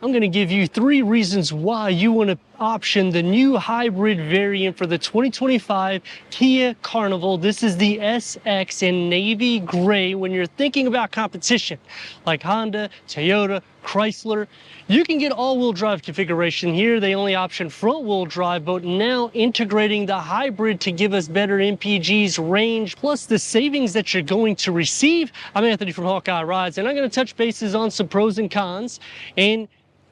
I'm going to give you 3 reasons why you want to option the new hybrid variant for the 2025 Kia Carnival. This is the SX in navy gray. When you're thinking about competition like Honda, Toyota, Chrysler, you can get all-wheel drive configuration here. They only option front-wheel drive, but now integrating the hybrid to give us better MPGs, range, plus the savings that you're going to receive. I'm Anthony from Hawkeye Rides, and I'm going to touch bases on some pros and cons and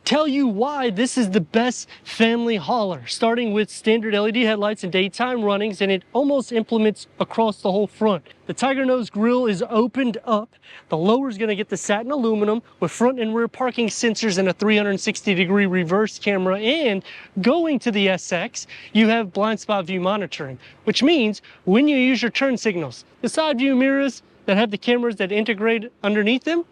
tell you why this is the best family hauler, starting with standard LED headlights and daytime runnings, and it almost implements across the whole front. The Tiger Nose grille is opened up. The lower is going to get the satin aluminum with front and rear parking sensors and a 360-degree reverse camera. And going to the SX, you have blind spot view monitoring, which means when you use your turn signals, the side view mirrors that have the cameras that integrate underneath them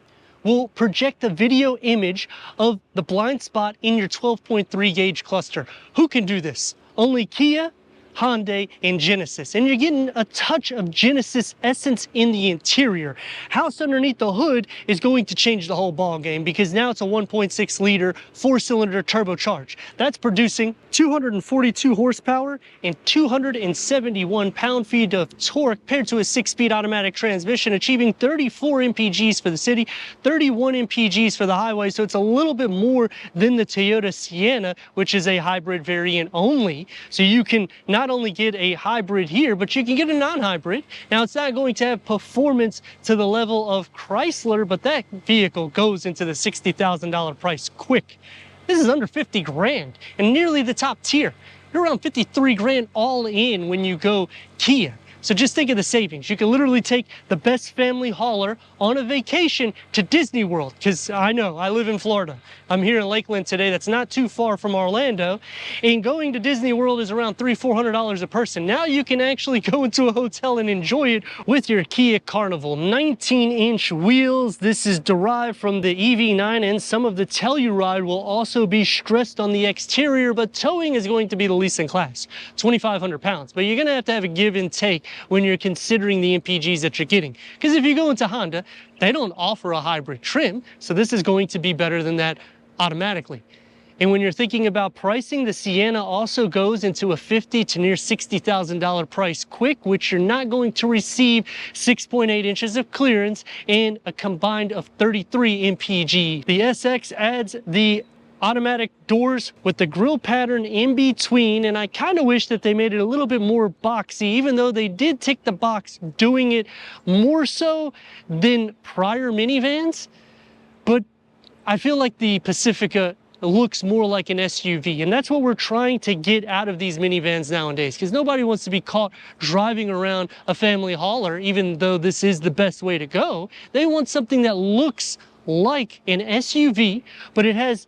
will project a video image of the blind spot in your 12.3 gauge cluster. Who can do this? Only Kia, Hyundai, and Genesis. And you're getting a touch of Genesis essence in the interior. Housed underneath the hood is going to change the whole ball game, because now it's a 1.6 liter 4-cylinder turbocharged. That's producing 242 horsepower and 271 pound-feet of torque paired to a 6-speed automatic transmission, achieving 34 mpgs for the city, 31 mpgs for the highway. So it's a little bit more than the Toyota Sienna, which is a hybrid variant only. So you can not only get a hybrid here, but you can get a non-hybrid. Now, it's not going to have performance to the level of Chrysler, but that vehicle goes into the $60,000 price quick. This is under 50 grand and nearly the top tier. You're around 53 grand all in when you go Kia. So just think of the savings. You can literally take the best family hauler on a vacation to Disney World, because I know, I live in Florida. I'm here in Lakeland today. That's not too far from Orlando. And going to Disney World is around $300-400 a person. Now you can actually go into a hotel and enjoy it with your Kia Carnival. 19-inch wheels. This is derived from the EV9, and some of the Telluride will also be stressed on the exterior, but towing is going to be the least in class, 2,500 pounds. But you're going to have a give and take when you're considering the MPGs that you're getting. Because if you go into Honda, they don't offer a hybrid trim, so this is going to be better than that automatically. And when you're thinking about pricing, the Sienna also goes into a $50,000 to near $60,000 price quick, which you're not going to receive 6.8 inches of clearance and a combined of 33 mpg. The SX adds the automatic doors with the grille pattern in between, and I kind of wish that they made it a little bit more boxy, even though they did tick the box doing it more so than prior minivans. But I feel like the Pacifica looks more like an SUV, and that's what we're trying to get out of these minivans nowadays, because nobody wants to be caught driving around a family hauler, even though this is the best way to go. They want something that looks like an SUV, but it has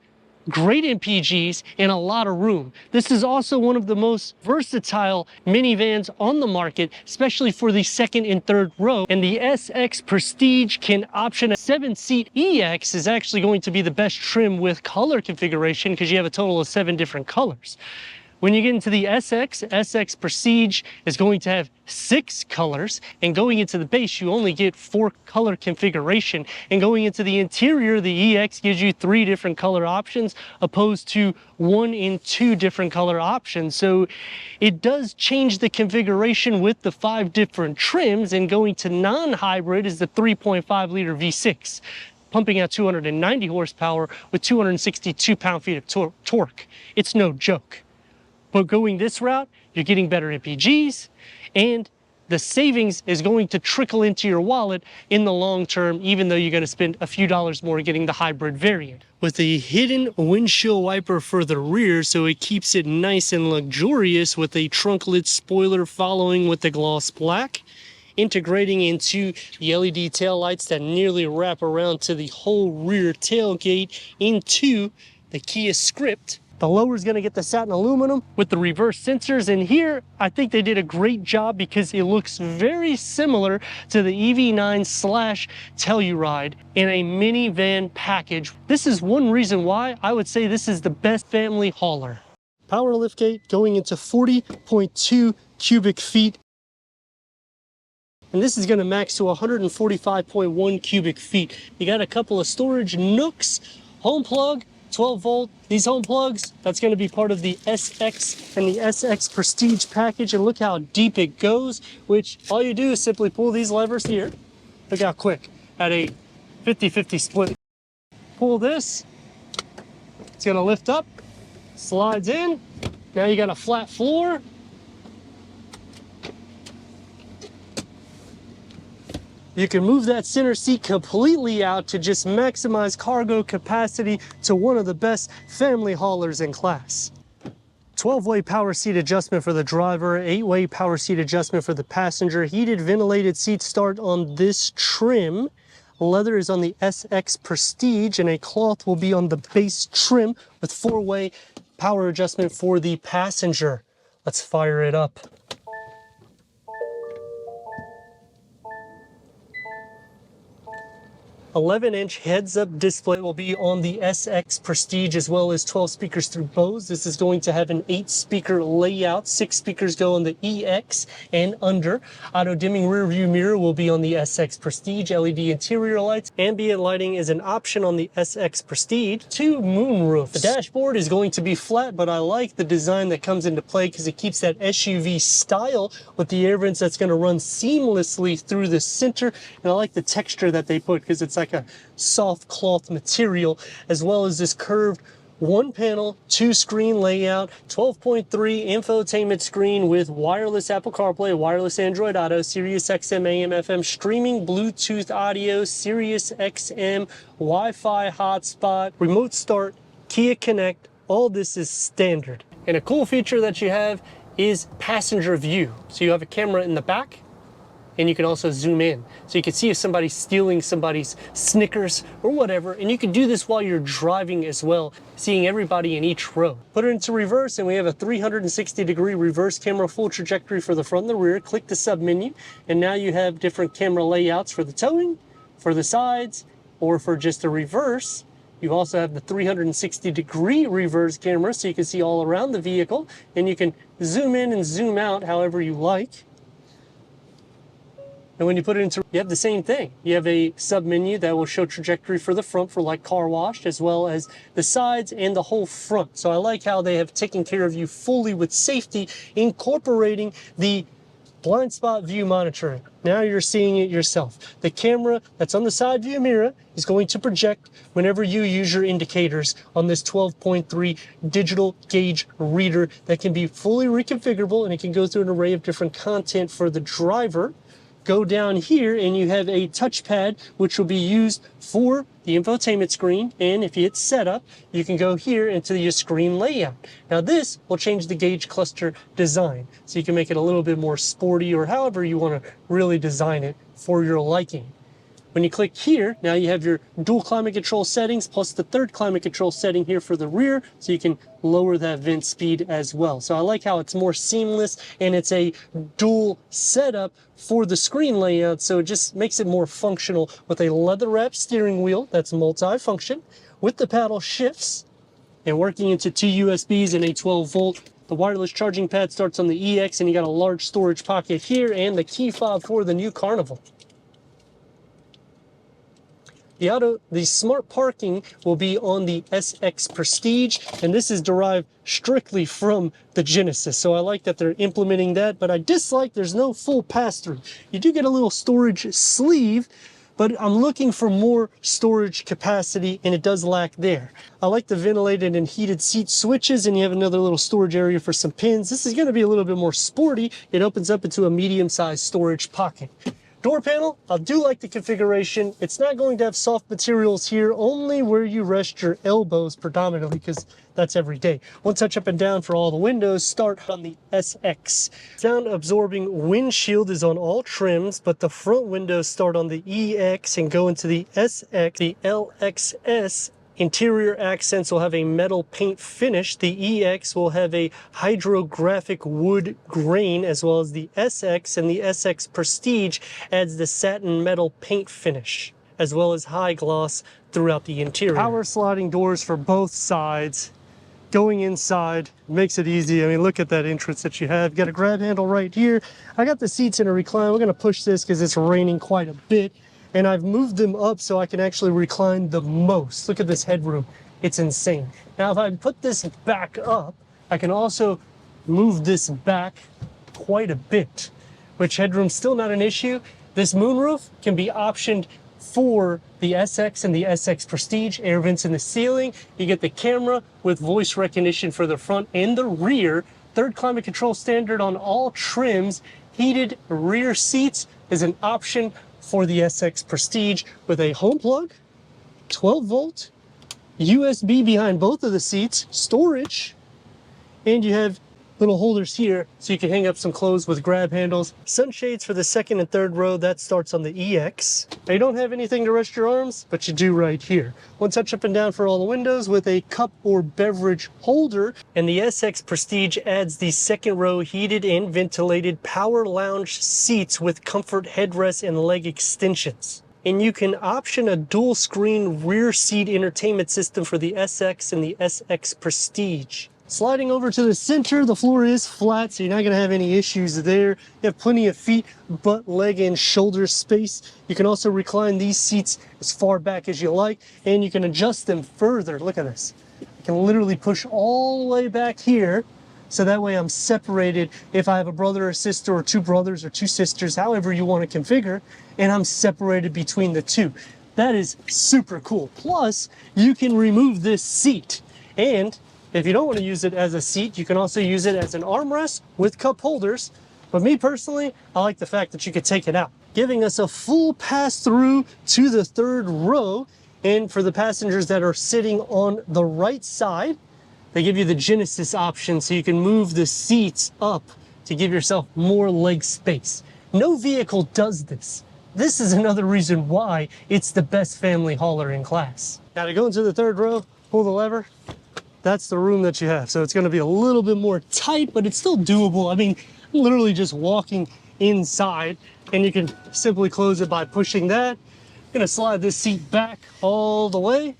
great MPGs and a lot of room. This is also one of the most versatile minivans on the market, especially for the second and third row. And the SX Prestige can option a 7-seat. EX is actually going to be the best trim with color configuration, because you have a total of 7 different colors. When you get into the SX Prestige is going to have 6 colors, and going into the base, you only get 4 color configuration. And going into the interior, the EX gives you 3 different color options, opposed to 1 and 2 different color options. So it does change the configuration with the 5 different trims. And going to non-hybrid is the 3.5 liter V6. Pumping out 290 horsepower with 262 pound-feet of torque. It's no joke. But going this route, you're getting better MPGs, and the savings is going to trickle into your wallet in the long term, even though you're going to spend a few dollars more getting the hybrid variant. With a hidden windshield wiper for the rear, so it keeps it nice and luxurious, with a trunk-lit spoiler following with the gloss black, integrating into the LED taillights that nearly wrap around to the whole rear tailgate into the Kia script. The lower is going to get the satin aluminum with the reverse sensors, and here I think they did a great job because it looks very similar to the EV9 / Telluride in a minivan package. This is one reason why I would say this is the best family hauler. Power liftgate going into 40.2 cubic feet. And this is going to max to 145.1 cubic feet. You got a couple of storage nooks, home plug, 12 volt. These home plugs, that's going to be part of the SX and the SX Prestige package. And look how deep it goes, which all you do is simply pull these levers here. Look how quick at a 50-50 split. Pull this, it's going to lift up, slides in. Now you got a flat floor. You can move that center seat completely out to just maximize cargo capacity to one of the best family haulers in class. 12-way power seat adjustment for the driver, 8-way power seat adjustment for the passenger. Heated ventilated seats start on this trim. Leather is on the SX Prestige, and a cloth will be on the base trim with 4-way power adjustment for the passenger. Let's fire it up. 11-inch heads-up display will be on the SX Prestige, as well as 12 speakers through Bose. This is going to have an 8-speaker layout. 6 speakers go on the EX and under. Auto-dimming rear-view mirror will be on the SX Prestige. LED interior lights. Ambient lighting is an option on the SX Prestige. 2 moonroofs. The dashboard is going to be flat, but I like the design that comes into play because it keeps that SUV style with the air vents that's going to run seamlessly through the center. And I like the texture that they put because it's like a soft cloth material, as well as this curved 1-panel 2-screen layout, 12.3 infotainment screen with wireless Apple CarPlay, wireless Android Auto, Sirius XM AM FM streaming, Bluetooth audio, Sirius XM, Wi-Fi hotspot, remote start, Kia Connect. All this is standard. And a cool feature that you have is passenger view. So you have a camera in the back, and you can also zoom in. So you can see if somebody's stealing somebody's Snickers or whatever, and you can do this while you're driving as well, seeing everybody in each row. Put it into reverse, and we have a 360-degree reverse camera, full trajectory for the front and the rear. Click the sub menu, and now you have different camera layouts for the towing, for the sides, or for just the reverse. You also have the 360-degree reverse camera, so you can see all around the vehicle, and you can zoom in and zoom out however you like. And when you put it into, you have the same thing. You have a sub menu that will show trajectory for the front for like car wash, as well as the sides and the whole front. So I like how they have taken care of you fully with safety, incorporating the blind spot view monitoring. Now you're seeing it yourself. The camera that's on the side view mirror is going to project whenever you use your indicators on this 12.3 digital gauge reader that can be fully reconfigurable, and it can go through an array of different content for the driver. Go down here and you have a touchpad which will be used for the infotainment screen, and if you hit setup, you can go here into your screen layout. Now this will change the gauge cluster design, so you can make it a little bit more sporty or however you want to really design it for your liking. When you click here, now you have your dual climate control settings plus the third climate control setting here for the rear, so you can lower that vent speed as well. So I like how it's more seamless, and it's a dual setup for the screen layout, so it just makes it more functional with a leather wrapped steering wheel that's multi-function with the paddle shifts and working into 2 USBs and a 12 volt. The wireless charging pad starts on the EX, and you got a large storage pocket here and the key fob for the new Carnival. The smart parking will be on the SX Prestige, and this is derived strictly from the Genesis. So I like that they're implementing that, but I dislike there's no full pass-through. You do get a little storage sleeve, but I'm looking for more storage capacity, and it does lack there. I like the ventilated and heated seat switches, and you have another little storage area for some pins. This is going to be a little bit more sporty. It opens up into a medium-sized storage pocket. Door panel, I do like the configuration. It's not going to have soft materials here, only where you rest your elbows predominantly, because that's every day. One touch up and down for all the windows. Start on the SX. Sound absorbing windshield is on all trims, but the front windows start on the EX and go into the SX. The LXS interior accents will have a metal paint finish. The EX will have a hydrographic wood grain, as well as the SX, and the SX Prestige adds the satin metal paint finish, as well as high gloss throughout the interior. Power sliding doors for both sides. Going inside makes it easy. I mean, look at that entrance that you have. You got a grab handle right here. I got the seats in a recline. We're going to push this because it's raining quite a bit, and I've moved them up so I can actually recline the most. Look at this headroom. It's insane. Now, if I put this back up, I can also move this back quite a bit, which headroom's still not an issue. This moonroof can be optioned for the SX and the SX Prestige, air vents in the ceiling. You get the camera with voice recognition for the front and the rear. Third climate control standard on all trims. Heated rear seats is an option for the SX Prestige with a home plug, 12 volt, USB behind both of the seats, storage, and you have little holders here so you can hang up some clothes with grab handles. Sunshades for the second and third row, that starts on the EX. Now you don't have anything to rest your arms, but you do right here. One touch up and down for all the windows with a cup or beverage holder. And the SX Prestige adds the second row heated and ventilated power lounge seats with comfort headrests and leg extensions. And you can option a dual screen rear seat entertainment system for the SX and the SX Prestige. Sliding over to the center, the floor is flat, so you're not going to have any issues there. You have plenty of feet, butt, leg, and shoulder space. You can also recline these seats as far back as you like, and you can adjust them further. Look at this. You can literally push all the way back here, so that way I'm separated if I have a brother or sister or two brothers or two sisters, however you want to configure, and I'm separated between the two. That is super cool. Plus, you can remove this seat, and if you don't want to use it as a seat, you can also use it as an armrest with cup holders. But me personally, I like the fact that you could take it out, giving us a full pass through to the third row. And for the passengers that are sitting on the right side, they give you the Genesis option so you can move the seats up to give yourself more leg space. No vehicle does this. This is another reason why it's the best family hauler in class. Now to go into the third row, pull the lever. That's the room that you have. So it's going to be a little bit more tight, but it's still doable. I mean, I'm literally just walking inside, and you can simply close it by pushing that. I'm going to slide this seat back all the way.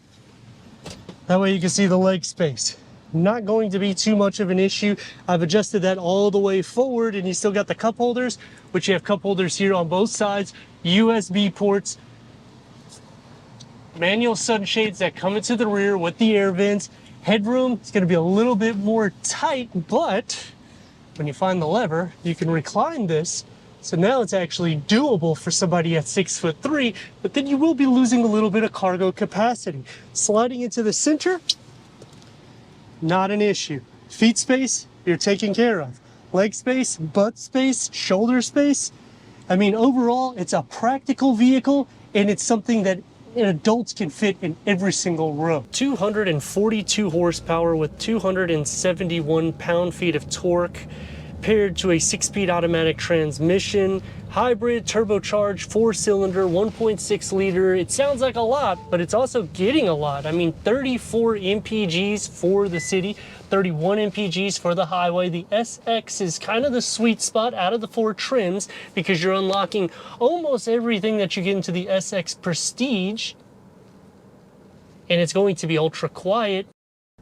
That way you can see the leg space. Not going to be too much of an issue. I've adjusted that all the way forward, and you still got the cup holders, which you have cup holders here on both sides, USB ports, manual sunshades that come into the rear with the air vents. Headroom is going to be a little bit more tight, but when you find the lever, you can recline this. So now it's actually doable for somebody at 6'3", but then you will be losing a little bit of cargo capacity. Sliding into the center, not an issue. Feet space, you're taken care of. Leg space, butt space, shoulder space. I mean, overall, it's a practical vehicle, and it's something that adults can fit in every single row. 242 horsepower with 271 pound-feet of torque, paired to a 6-speed automatic transmission, hybrid, turbocharged, 4-cylinder, 1.6 liter. It sounds like a lot, but it's also getting a lot. I mean, 34 mpgs for the city, 31 mpgs for the highway. The SX is kind of the sweet spot out of the four trims because you're unlocking almost everything that you get into the SX Prestige, and it's going to be ultra quiet.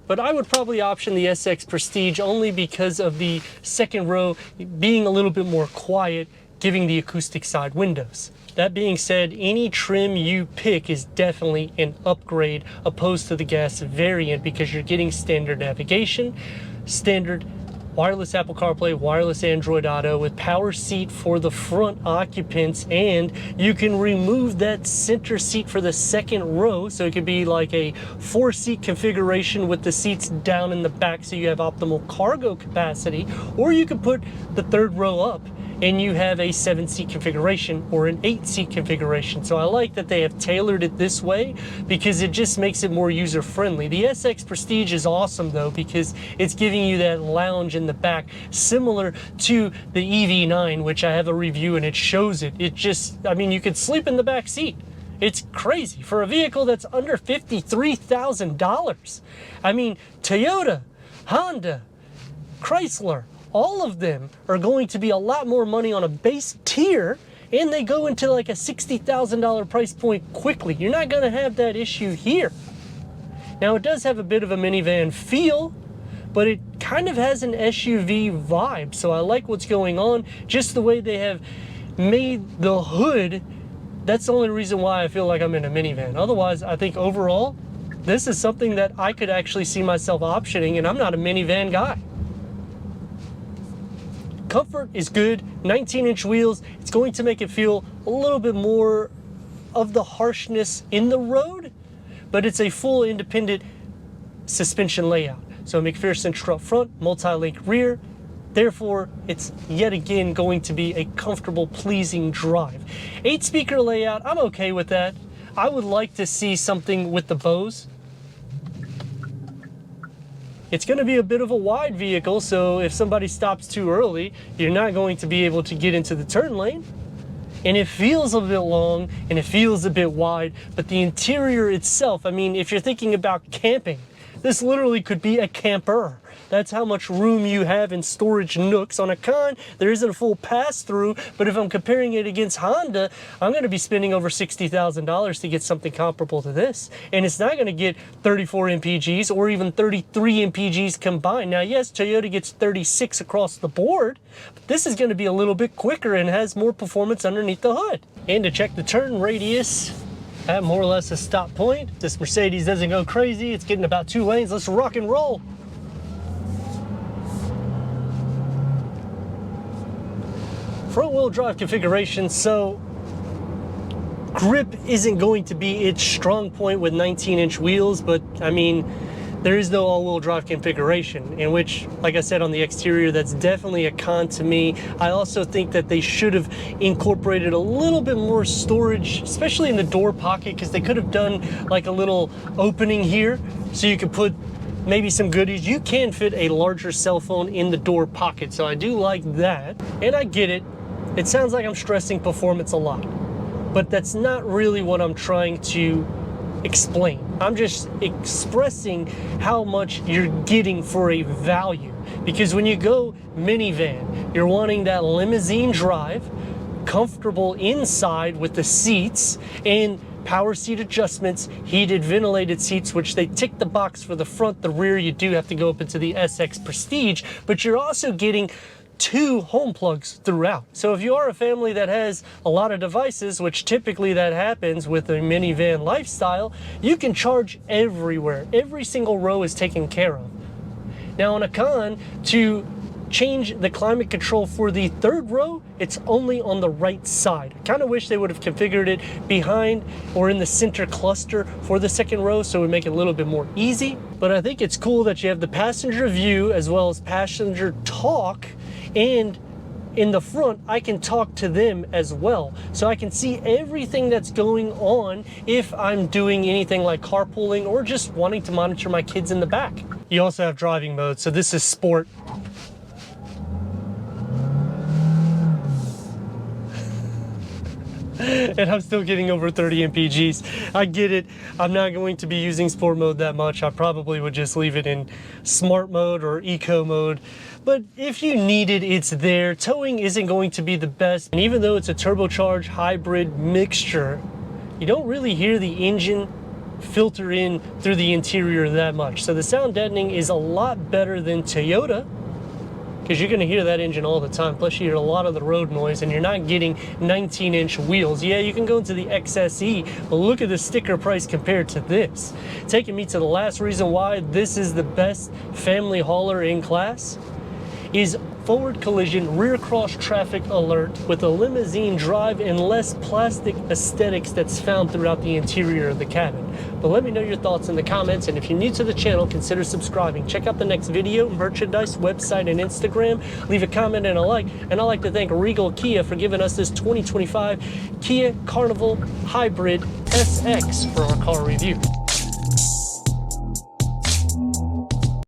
But I would probably option the SX Prestige only because of the second row being a little bit more quiet, giving the acoustic side windows. That being said, any trim you pick is definitely an upgrade opposed to the gas variant because you're getting standard navigation, standard wireless Apple CarPlay, wireless Android Auto with power seat for the front occupants, and you can remove that center seat for the second row, so it could be like a 4-seat configuration with the seats down in the back so you have optimal cargo capacity, or you could put the third row up and you have a 7-seat configuration or an 8-seat configuration. So I like that they have tailored it this way because it just makes it more user-friendly. The SX Prestige is awesome though because it's giving you that lounge in the back similar to the EV9, which I have a review and it shows it. It just, I mean, you could sleep in the back seat. It's crazy for a vehicle that's under $53,000. I mean, Toyota, Honda, Chrysler, all of them are going to be a lot more money on a base tier, and they go into like a $60,000 price point quickly. You're not going to have that issue here. Now, it does have a bit of a minivan feel, but it kind of has an SUV vibe, so I like what's going on. Just the way they have made the hood, that's the only reason why I feel like I'm in a minivan. Otherwise, I think overall, this is something that I could actually see myself optioning, and I'm not a minivan guy. Comfort is good, 19-inch wheels. It's going to make it feel a little bit more of the harshness in the road, but it's a full independent suspension layout. So McPherson strut front, multi-link rear. Therefore, it's yet again going to be a comfortable, pleasing drive. 8-speaker layout, I'm okay with that. I would like to see something with the Bose. It's going to be a bit of a wide vehicle, so if somebody stops too early, you're not going to be able to get into the turn lane. And it feels a bit long and it feels a bit wide, but the interior itself, I mean, if you're thinking about camping, this literally could be a camper. That's how much room you have in storage nooks. On a Con, there isn't a full pass-through, but if I'm comparing it against Honda, I'm going to be spending over $60,000 to get something comparable to this. And it's not going to get 34 MPGs or even 33 MPGs combined. Now, yes, Toyota gets 36 across the board, but this is going to be a little bit quicker and has more performance underneath the hood. And to check the turn radius, at more or less a stop point. This Mercedes doesn't go crazy. It's getting about 2 lanes. Let's rock and roll. Front-wheel drive configuration, so grip isn't going to be its strong point with 19-inch wheels, but I mean, there is no all-wheel drive configuration, in which, like I said, on the exterior, that's definitely a con to me. I also think that they should have incorporated a little bit more storage, especially in the door pocket, because they could have done like a little opening here so you could put maybe some goodies. You can fit a larger cell phone in the door pocket, so I do like that. And I get it. It sounds like I'm stressing performance a lot, but that's not really what I'm trying to explain. I'm just expressing how much you're getting for a value. Because when you go minivan, you're wanting that limousine drive, comfortable inside with the seats, and power seat adjustments, heated ventilated seats, which they tick the box for the front. The rear, you do have to go up into the SX Prestige, but you're also getting 2 home plugs throughout. So if you are a family that has a lot of devices, which typically that happens with a minivan lifestyle, you can charge everywhere. Every single row is taken care of. Now on a Con, to change the climate control for the 3rd row, it's only on the right side. I kind of wish they would have configured it behind or in the center cluster for the 2nd row, so it would make it a little bit more easy. But I think it's cool that you have the passenger view as well as passenger talk. And in the front, I can talk to them as well. So I can see everything that's going on if I'm doing anything like carpooling or just wanting to monitor my kids in the back. You also have driving mode, so this is sport. And I'm still getting over 30 MPGs. I get it. I'm not going to be using sport mode that much. I probably would just leave it in smart mode or eco mode. But if you need it, it's there. Towing isn't going to be the best. And even though it's a turbocharged hybrid mixture, you don't really hear the engine filter in through the interior that much. So the sound deadening is a lot better than Toyota, because you're going to hear that engine all the time. Plus you hear a lot of the road noise, and you're not getting 19-inch wheels. Yeah, you can go into the XSE, but look at the sticker price compared to this. Taking me to the last reason why this is the best family hauler in class is forward collision, rear cross traffic alert with a limousine drive and less plastic aesthetics that's found throughout the interior of the cabin. But let me know your thoughts in the comments, and if you're new to the channel, consider subscribing. Check out the next video, merchandise, website, and Instagram. Leave a comment and a like. And I'd like to thank Regal Kia for giving us this 2025 Kia Carnival Hybrid SX for our car review.